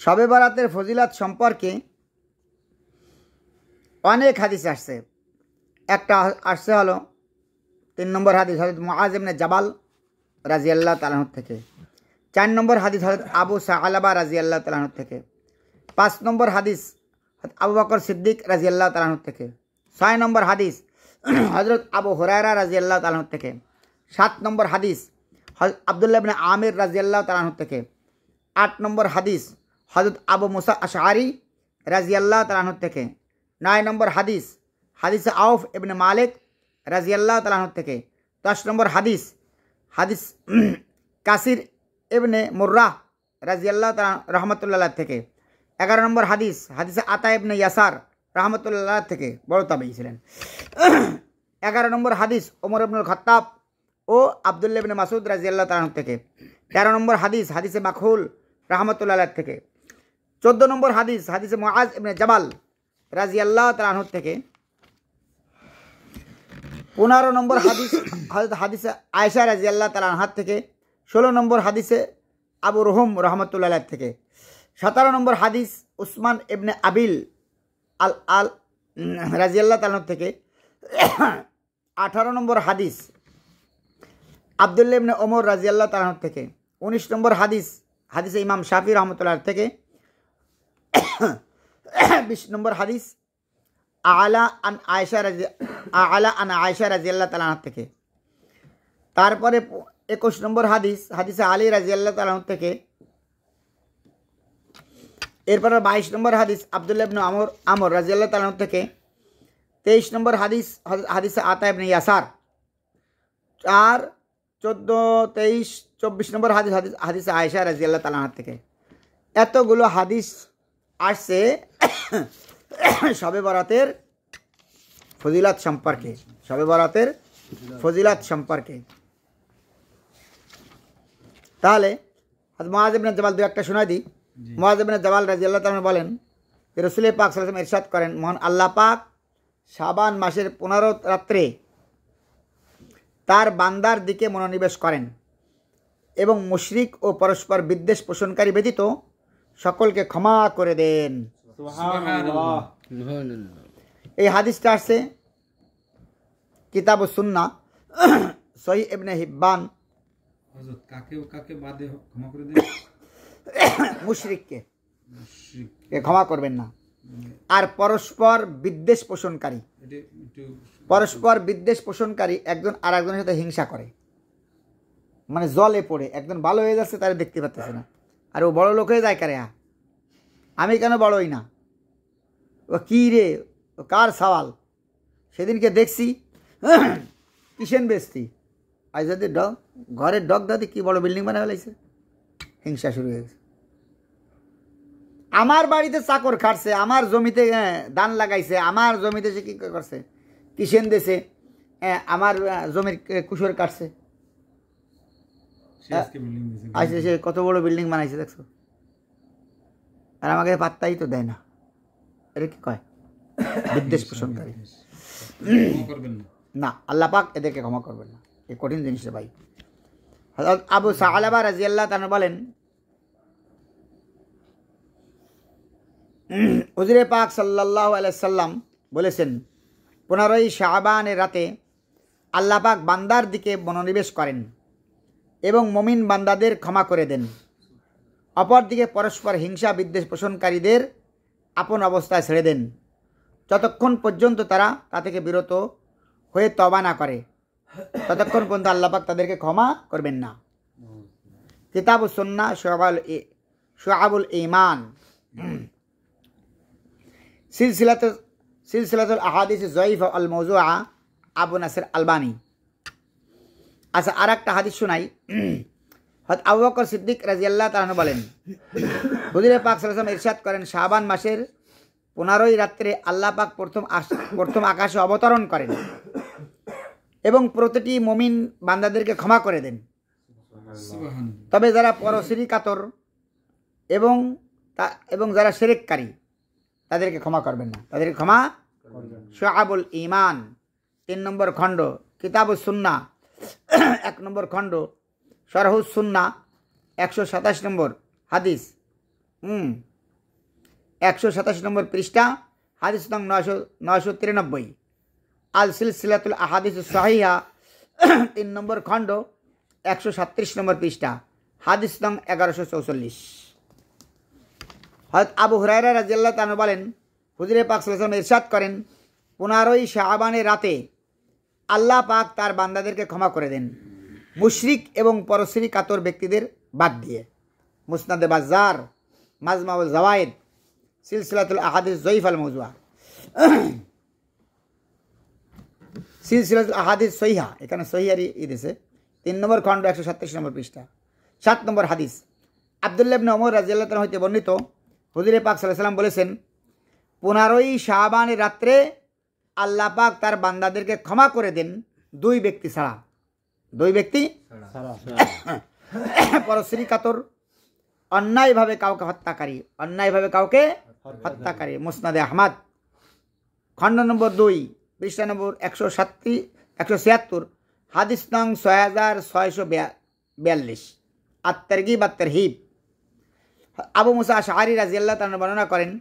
শবে বরাতের ফজিলত সম্পর্কে অনেক হাদিস আসছে। একটা আসছে হলো 3 নম্বর হাদিস হযরত মুআজ ইবনে জাবাল রাদিয়াল্লাহু তাআলা আনহু থেকে। 4 নম্বর হাদিস হযরত আবু সাআলাবা রাদিয়াল্লাহু তাআলা আনহু থেকে। 5 নম্বর হাদিস হযরত আবু বকর সিদ্দিক রাদিয়াল্লাহু তাআলা আনহু থেকে। 6 নম্বর হাদিস হযরত আবু হুরায়রা রাদিয়াল্লাহু তাআলা আনহু থেকে। 7 নম্বর হাদিস হযরত আব্দুল্লাহ ইবনে আমির রাদিয়াল্লাহু তাআলা আনহু থেকে। 8 নম্বর হাদিস হযরত আবু মুসা আশআরি রাদিয়াল্লাহু তাআলা আনহু থেকে। 9 নম্বর হাদিস হাদিসে আউফ ইবনে মালিক রাদিয়াল্লাহু তাআলা আনহু থেকে। 10 নম্বর হাদিস হাদিস কাসির ইবনে মুররাহ রাদিয়াল্লাহু তাআলা রাহমাতুল্লাহ থেকে। 11 নম্বর হাদিস হাদিসে আতা ইবনে ইয়াসার রাহমাতুল্লাহ থেকে, বড় তাবেঈ ছিলেন। 11 নম্বর হাদিস ওমর ইবনুল খাত্তাব ও আব্দুল্লাহ ইবনে মাসউদ রাদিয়াল্লাহু তাআলা থেকে। 13 নম্বর হাদিস হাদিসে মাখহুল রাহমাতুল্লাহ থেকে। 14 নম্বর হাদিস হাদিসে মুআজ ইবনে জাবাল রাদিয়াল্লাহু তাআলা আনহু থেকে। 15 নম্বর হাদিস হাদিসে আয়েশা রাদিয়াল্লাহু তাআলা আনহা থেকে। 16 নম্বর হাদিসে আবু রুহুম রাহমাতুল্লাহ থেকে। 17 নম্বর হাদিস উসমান ইবনে আবিল আল আল রাদিয়াল্লাহু তাআলা থেকে। 18 নম্বর হাদিস আব্দুল্লাহ ইবনে ওমর রাদিয়াল্লাহু তাআলা থেকে। 19 নম্বর হাদিস হাদিসে ইমাম শাফি রাহমাতুল্লাহ থেকে। 20 নম্বর হাদিস আলা আন আয়েশা রাদিয়াল্লাহু তাআলা থেকে। তারপরে 21 নম্বর হাদিস হাদিসে আলী রাদিয়াল্লাহু তাআলা থেকে। এরপরে 22 নম্বর হাদিস আব্দুল্লাহ ইবনে আমর রাদিয়াল্লাহু তাআলা থেকে। 23 নম্বর হাদিস হাদিসে আতা ইবনে ইয়াসার। 4, 14, 23, 24 নম্বর হাদিস হাদিসে আয়েশা রাদিয়াল্লাহু তাআলা থেকে। এতগুলো হাদিস আসছে শবে বরাতের ফজিলত সম্পর্কে, শবে বরাতের ফজিলত সম্পর্কে। তাহলে মুআজ ইবনে জাবাল 2 একটা শোনাই দিই। মুআজ ইবনে জাবাল রাদিয়াল্লাহু তাআলা বলেন যে রাসূল পাক সাল্লাল্লাহু আলাইহি ওয়াসাল্লাম ইরশাদ করেন, মহান আল্লাহ পাক শাবান মাসের 15 রাত্রে তার বান্দার দিকে মনোনিবেশ করেন এবং মুশরিক ও পরস্পর বিদ্বেষ পোষণকারী ব্যতীত সকলকে ক্ষমা করে দেন। সুবহানাল্লাহ। এই হাদিসটা আসছে কিতাবুস সুন্নাহ সহিহ ইবনে হিব্বান। হযরত কাকে বাদে ক্ষমা করে দেন? মুশরিককে ক্ষমা করবেন না। আর পরস্পর বিদ্বেষ পোষণকারী, পরস্পর বিদ্বেষ পোষণকারী একজন আর একজনের সাথে হিংসা করে, মানে জলে পড়ে একজন ভালো হয়ে যাচ্ছে তারা দেখতে পাচ্ছে না, আর ও বড় লোক হয়ে যায় কারে, আমি কেন বড় হই না, ও কী রে, ও কার সওয়াল, সেদিনকে দেখছি কিসেন বেচতি, আজ যদি ঘরের ডগ দাদি কি বড় বিল্ডিং বানায় ফেলাইছে, হিংসা শুরু হয়ে গেছে। আমার বাড়িতে চাকর খাটছে, আমার জমিতে ধান লাগাইছে, আমার জমিতে সে কী করছে, কিসেন দেশে আমার জমির কুশর কাটছে, আজকে সে কত বড় বিল্ডিং বানাইছে দেখছো, আর আমাকে পাত্তাই তো দেয় না। এটা কি কয়? বিদ্বেষ পোষণকারী। না, আল্লাহ পাক এদেরকে ক্ষমা করবেন না, এই কঠিন জিনিসটা ভাই। হযরত আবু সাআলাবা রাদিয়াল্লাহু তাআলা বলেন, হুজুরে পাক সাল্লাল্লাহু আলাইহি সাল্লাম বলেছেন, 15ই শাবানের রাতে আল্লাহ পাক বান্দার দিকে মনোনিবেশ করেন এবং মুমিন বান্দাদের ক্ষমা করে দেন। অপরদিকে পরস্পর হিংসা বিদ্বেষ পোষণকারীদের আপন অবস্থায় ছেড়ে দেন, যতক্ষণ পর্যন্ত তারা তা থেকে বিরত হয়ে তওবা না করে, ততক্ষণ পর্যন্ত আল্লাহ পাক তাদেরকে ক্ষমা করবেন না। কিতাবুস সুন্নাহ শুআবুল ঈমান, সিলসিলাতুল আহাদিস যঈফা আল মাওযুআ, আবু নাসির আলবানী। আচ্ছা, আর একটা হাদিস শোনাই। হযরত আবু বকর সিদ্দিক রাদিয়াল্লাহু তাআলা আনহু বলেন, হুজুর পাক সাল্লাল্লাহু আলাইহি ওয়াসাল্লাম ইরশাদ করেন, শাবান মাসের 15ই রাত্রে আল্লাহ পাক প্রথম আকাশে অবতরণ করেন এবং প্রতিটি মুমিন বান্দাদেরকে ক্ষমা করে দেন। তবে যারা পরশ্রী কাতর এবং যারা শিরককারী তাদেরকে ক্ষমা করবেন না, তাদেরকে ক্ষমা। শুআবুল ঈমান 3 নম্বর খণ্ড, কিতাবুস সুন্নাহ 1 নম্বর খণ্ড, শরহুস সুন্নাহ 127 নম্বর হাদিস, 187 নম্বর পৃষ্ঠা, হাদিস নং 993। আল সিলসিলাতুল আহাদিস সহিহা 3 নম্বর খণ্ড 137 নম্বর পৃষ্ঠা, হাদিস নং 1144। হযরত আবু হুরায়রা রাদিয়াল্লাহু তাআলা বলেন, হুজুরে পাক সাল্লাল্লাহু আলাইহি ওয়াসাল্লাম ইরশাদ করেন, 15ই শাবানের রাতে আল্লাহ পাক তার বান্দাদেরকে ক্ষমা করে দেন, মুশরিক এবং পরশ্রী কাতর ব্যক্তিদের বাদ দিয়ে। মুসনাদে বাজ্জার, মাজমাউল জাওয়ায়েদ, সিলসিলাতুল আহাদিস যঈফ আল মাওজুআ, সিলসিলাতুল আহাদিস সহিহা, এখানে সহিহারই দিয়েছে, 3 নম্বর খণ্ড 137 নম্বর পৃষ্ঠা। 7 নম্বর হাদিস, আব্দুল্লাহ ইবনে ওমর রাদিয়াল্লাহু তাআলা হইতে বর্ণিত, হুজুরে পাক সাল্লাল্লাহু আলাইহি ওয়াসাল্লাম বলেছেন, 15ই শাবানের রাত্রে আল্লাহ পাক তার বান্দাদেরকে ক্ষমা করে দেন 2 ব্যক্তি ছাড়া। 2 ব্যক্তি পরশ্রী কাতর, অন্যায়ভাবে কাউকে হত্যাকারী, অন্যায়ভাবে কাউকে হত্যাকারী। মুসনাদে আহমদ, খণ্ড নম্বর 2, পৃষ্ঠা নম্বর 176, হাদিস নং 6642। আত-তারগীব আত-তারহিব। আবু মুসা আশআরী রাদিয়াল্লাহু তাআলা বর্ণনা করেন,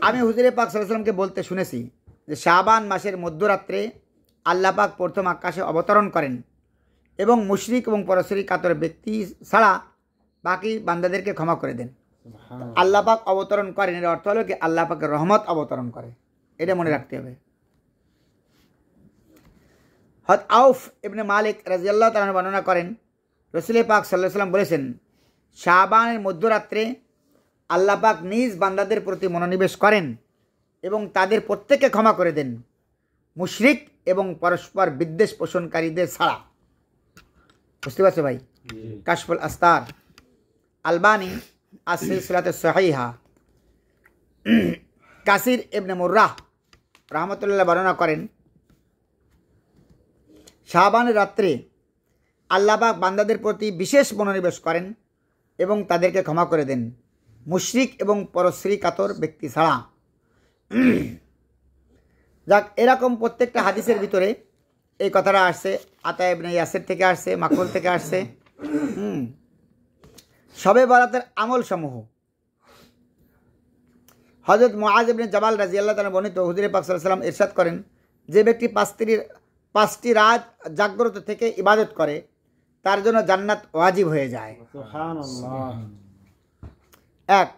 আমি হুজুরে পাক সাল্লাল্লাহু আলাইহি ওয়াসাল্লামকে বলতে শুনেছি যে শাবান মাসের মধ্যরাত্রে আল্লাহ পাক প্রথম আকাশে অবতরণ করেন এবং মুশরিক এবং পরশ্রী কাতর ব্যক্তি ছাড়া বাকি বান্দাদেরকে ক্ষমা করে দেন। আল্লাহ পাক অবতরণ করেন, এর অর্থ হলো কি আল্লাহ পাকের রহমত অবতরণ করে, এটা মনে রাখতে হবে। হযরত আউফ ইবনে মালিক রাদিয়াল্লাহু তাআলা বর্ণনা করেন, রাসূল পাক সাল্লাল্লাহু আলাইহি ওয়াসাল্লাম বলেছেন, শাবানের মধ্যরাত্রে আল্লাহ পাক নিজ বান্দাদের প্রতি মনোনিবেশ করেন এবং তাদের প্রত্যেককে ক্ষমা করে দেন, মুশরিক এবং পরস্পর বিদ্বেষ পোষণকারীদের ছাড়া। বুঝতে পারছো ভাই? কাশফুল আস্তার, আলবানী আস-সিলসিলাতুস সহিহা। কাসির ইবনে মুররাহ রাহমাতুল্লাহ বর্ণনা করেন, শাবানের রাত্রে আল্লাহ পাক বান্দাদের প্রতি বিশেষ মনোনিবেশ করেন এবং তাদেরকে ক্ষমা করে দেন, মুশরিক এবং পরশ্রী কাতর ব্যক্তি ছাড়া। যাক, এরকম প্রত্যেকটা হাদিসের ভিতরে এই কথাটা আসছে, আতা ইবনে ইয়াসির থেকে আসছে, মাকবুল থেকে আসছে। শবে বরাতের আমল সমূহ। হযরত মুআজ ইবনে জাবাল রাদিয়াল্লাহু তাআলা বর্ণিত, হুজুরে পাক সাল্লাল্লাহু আলাইহি ওয়াসাল্লাম ইরশাদ করেন, যে ব্যক্তি 5টি রাত জাগ্রত থেকে ইবাদত করে তার জন্য জান্নাত ওয়াজিব হয়ে যায়। সুবহানাল্লাহ। 1,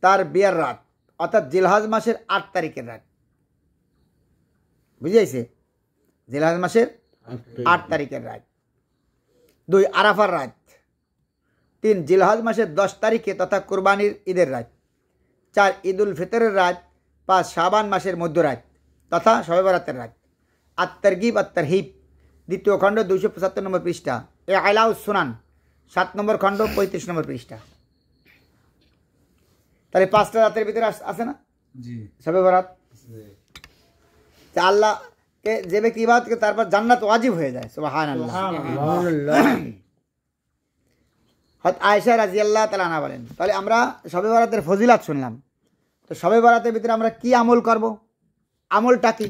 তার বিয়ের রাত, অর্থাৎ জিলহজ মাসের 8 তারিখের রাত। বুঝেছে? জিলহজ মাসের 8 তারিখের রাত। 2, আরাফার রাত। 3, জিলহজ মাসের 10 তারিখে তথা কুরবানির ঈদের রাত। 4, ঈদুল ফিতরের রাত। 5, শাবান মাসের মধ্যরাত তথা শবে বরাতের রাত। আত-তারগীব আত-তারহিব, 2য় খণ্ড 275 নম্বর পৃষ্ঠা, ইলাউস সুনান, 7 নম্বর খণ্ড 35 নম্বর পৃষ্ঠা। তাহলে 5টা রাতের ভিতরে আছে না শবে বরাত? আল্লাহকে যে ব্যক্তি ইবাদত করে তারপর জান্নাত ওয়াজিব হয়ে যায়। সুবহানাল্লাহ। হযরত আয়েশা রাদিয়াল্লাহু তাআলা আনহা বলেন, তাহলে আমরা শবে বরাতের ফজিলত শুনলাম, তো শবে বরাতের ভিতরে আমরা কি আমল করব? আমলটা কি?